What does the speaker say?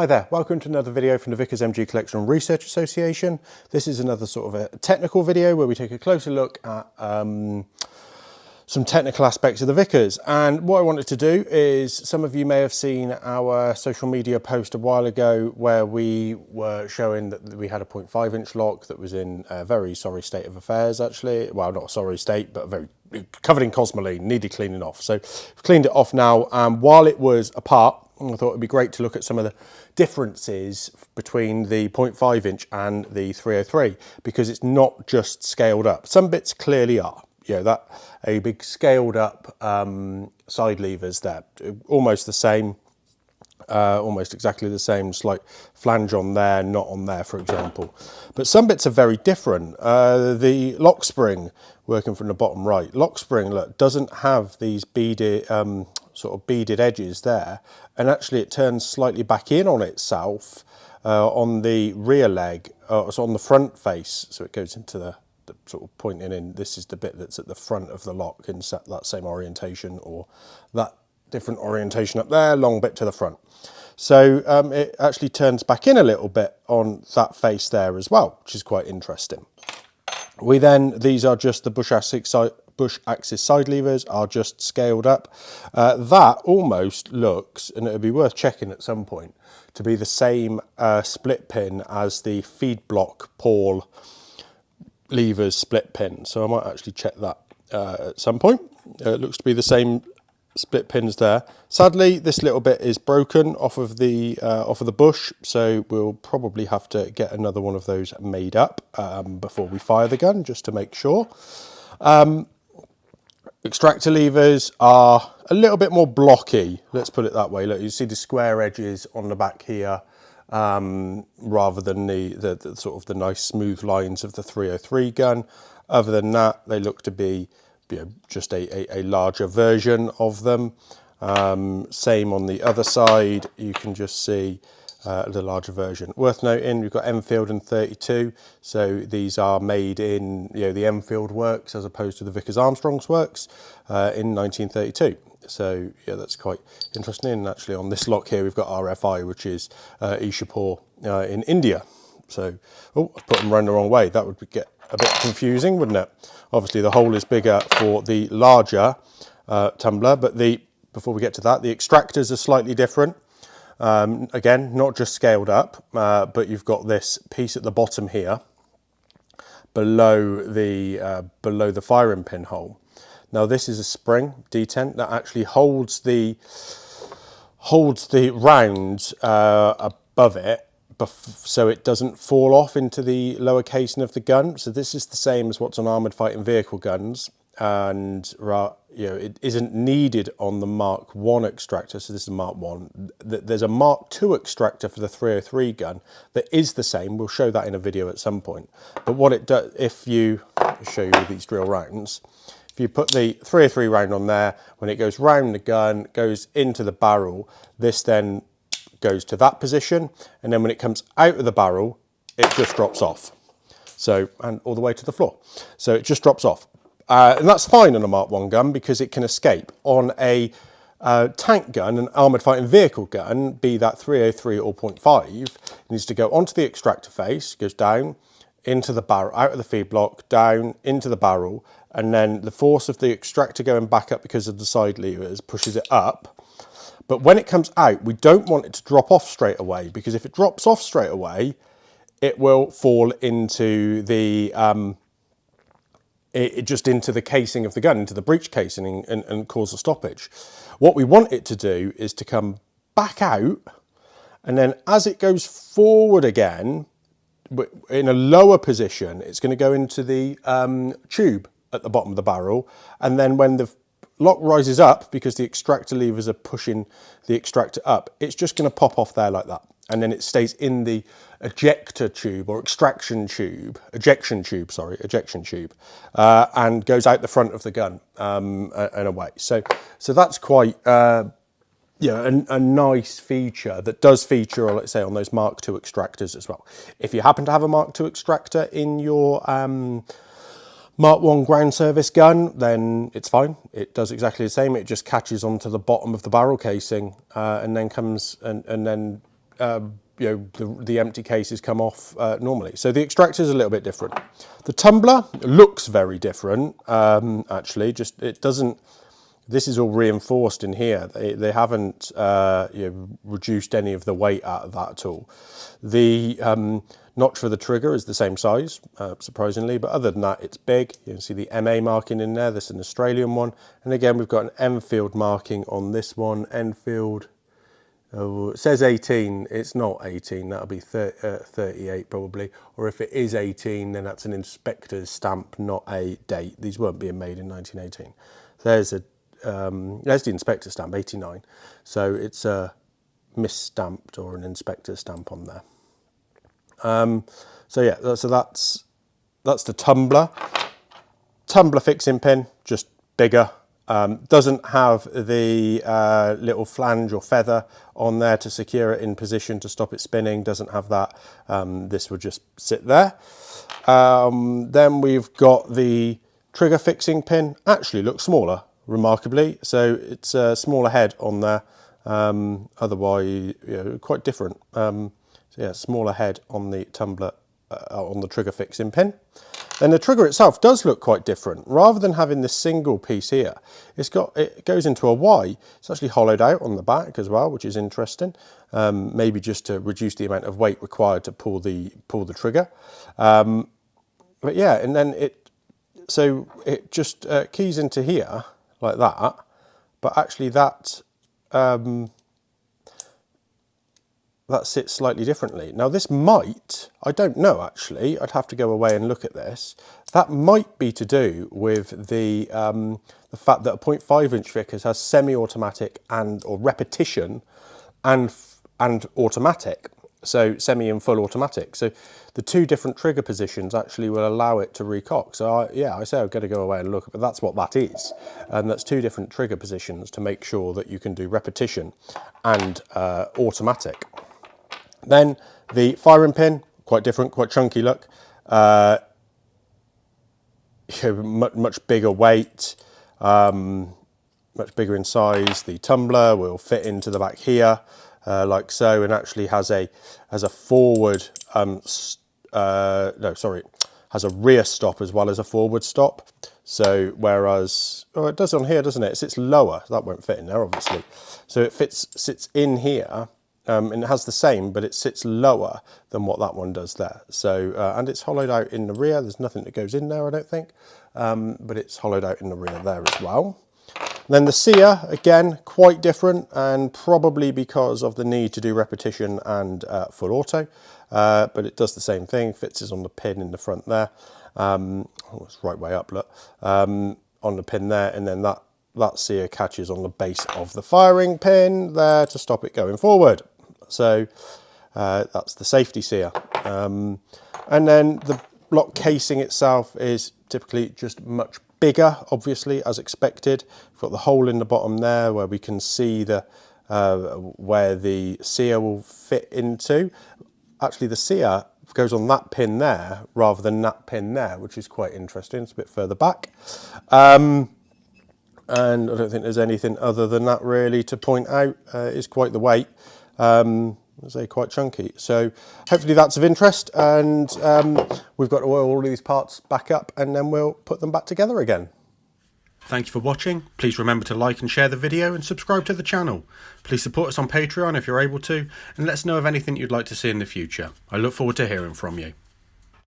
Hi there, welcome to another video from the Vickers MG Collection and Research Association. This is another sort of a technical video where we take a closer look at some technical aspects of the Vickers. And what I wanted to do is, some of you may have seen our social media post a while ago where we were showing that we had a 0.5 inch lock that was in a very sorry state of affairs actually. Well, not a sorry state, but very covered in cosmoline, needed cleaning off. So we've cleaned it off now, and while it was apart, I thought it'd be great to look at some of the differences between the 0.5 inch and the 303, because it's not just scaled up. Some bits clearly are. You know, that a big scaled up side levers there, almost the same, almost exactly the same, slight flange on there, not on there, for example. But some bits are very different. The lock spring, working from the bottom right, lock spring, look, doesn't have these beaded, sort of beaded edges there, and actually it turns slightly back in on itself on the rear leg, so on the front face, so it goes into the sort of pointing in. This is the bit that's at the front of the lock in that same orientation, or that different orientation up there, long bit to the front. So it actually turns back in a little bit on that face there as well, which is quite interesting. We then, these are just the bush axis side levers, are just scaled up. That almost looks, and it would be worth checking at some point, to be the same split pin as the feed block pawl levers split pin. So I might actually check that at some point. It looks to be the same split pins there. Sadly, this little bit is broken off of the bush, so we'll probably have to get another one of those made up before we fire the gun, just to make sure. Extractor levers are a little bit more blocky, let's put it that way. Look, you see the square edges on the back here, rather than the sort of the nice smooth lines of the 303 gun. Other than that, they look to be, you know, just a larger version of them. Same on the other side, you can just see the larger version. Worth noting, we've got Enfield and 32, so these are made in, you know, the Enfield works as opposed to the Vickers Armstrong's works in 1932. So yeah, that's quite interesting. And actually on this lock here, we've got RFI, which is Ishapur in India. So, oh, I've put them around the wrong way. That would get a bit confusing, wouldn't it? Obviously the hole is bigger for the larger tumbler, but before we get to that, the extractors are slightly different. Again, not just scaled up, but you've got this piece at the bottom here, below the firing pin hole. Now this is a spring detent that actually holds the round above it, so it doesn't fall off into the lower casing of the gun. So this is the same as what's on armoured fighting vehicle guns, and you know, it isn't needed on the Mark 1 extractor. So this is Mark 1. There's a Mark 2 extractor for the 303 gun that is the same. We'll show that in a video at some point. But what it does, if you show you with these drill rounds, if you put the 303 round on there, when it goes round the gun, goes into the barrel, this then goes to that position, and then when it comes out of the barrel, it just drops off. So, and all the way to the floor. So it just drops off. And that's fine on a Mark 1 gun because it can escape. On a tank gun, an armoured fighting vehicle gun, be that 303 or 0.5, it needs to go onto the extractor face, goes down into the barrel, out of the feed block, down into the barrel, and then the force of the extractor going back up because of the side levers pushes it up. But when it comes out, we don't want it to drop off straight away, because if it drops off straight away, it will fall into the just into the casing of the gun, into the breech casing, and cause a stoppage. What we want it to do is to come back out, and then as it goes forward again, in a lower position, it's going to go into the tube at the bottom of the barrel, and then when the lock rises up, because the extractor levers are pushing the extractor up, it's just going to pop off there like that, and then it stays in the ejector tube, or ejection tube, and goes out the front of the gun and away. So that's quite yeah, a nice feature that does feature, let's say, on those Mark II extractors as well. If you happen to have a Mark II extractor in your Mark 1 ground service gun, then it's fine. It does exactly the same. It just catches onto the bottom of the barrel casing and then comes and then you know, the empty cases come off normally. So the extractor is a little bit different. The tumbler looks very different, actually. Just it doesn't. This is all reinforced in here. They haven't you know, reduced any of the weight out of that at all. The notch for the trigger is the same size, surprisingly, but other than that, it's big. You can see the MA marking in there. This is an Australian one, and again, we've got an Enfield marking on this one. Enfield. Oh, it says 18, it's not 18, that'll be 38 probably, or if it is 18, then that's an inspector's stamp, not a date. These weren't being made in 1918. There's the inspector stamp, 89. So it's a misstamped or an inspector's stamp on there. So yeah, so that's the tumbler. Tumbler fixing pin, just bigger. Doesn't have the little flange or feather on there to secure it in position to stop it spinning, doesn't have that. This would just sit there. Then we've got the trigger fixing pin, actually looks smaller, remarkably. So it's a smaller head on there, otherwise you know, quite different. So yeah, smaller head on the tumbler, on the trigger fixing pin. Then the trigger itself does look quite different. Rather than having this single piece here, it goes into a Y. It's actually hollowed out on the back as well, which is interesting. Maybe just to reduce the amount of weight required to pull the trigger. But yeah, and then it just keys into here like that. But actually that sits slightly differently. Now this might, I don't know actually, I'd have to go away and look at this. That might be to do with the fact that a 0.5 inch Vickers has semi-automatic or repetition and automatic. So semi and full automatic. So the two different trigger positions actually will allow it to recock. So I say I'm going to go away and look, but that's what that is. And that's two different trigger positions to make sure that you can do repetition and automatic. Then the firing pin, quite different, quite chunky look. Much bigger weight, much bigger in size. The tumbler will fit into the back here, like so, and actually has a forward, has a rear stop as well as a forward stop. So whereas, oh, it does on here, doesn't it? It sits lower. That won't fit in there, obviously. So it sits in here. And it has the same, but it sits lower than what that one does there. So, and it's hollowed out in the rear. There's nothing that goes in there, I don't think, but it's hollowed out in the rear there as well. Then the sear, again, quite different, and probably because of the need to do repetition and full auto, but it does the same thing, fits on the pin in the front there. Oh, it's right way up, look, on the pin there, and then that sear catches on the base of the firing pin there to stop it going forward. So that's the safety sear. And then the block casing itself is typically just much bigger, obviously, as expected. We've got the hole in the bottom there where we can see where the sear will fit into. Actually, the sear goes on that pin there rather than that pin there, which is quite interesting. It's a bit further back. And I don't think there's anything other than that really to point out. It's quite the weight. I say quite chunky. So hopefully that's of interest, and we've got to oil all of these parts back up and then we'll put them back together again. Thank you for watching. Please remember to like and share the video and subscribe to the channel. Please support us on Patreon if you're able to, and let us know of anything you'd like to see in the future. I look forward to hearing from you.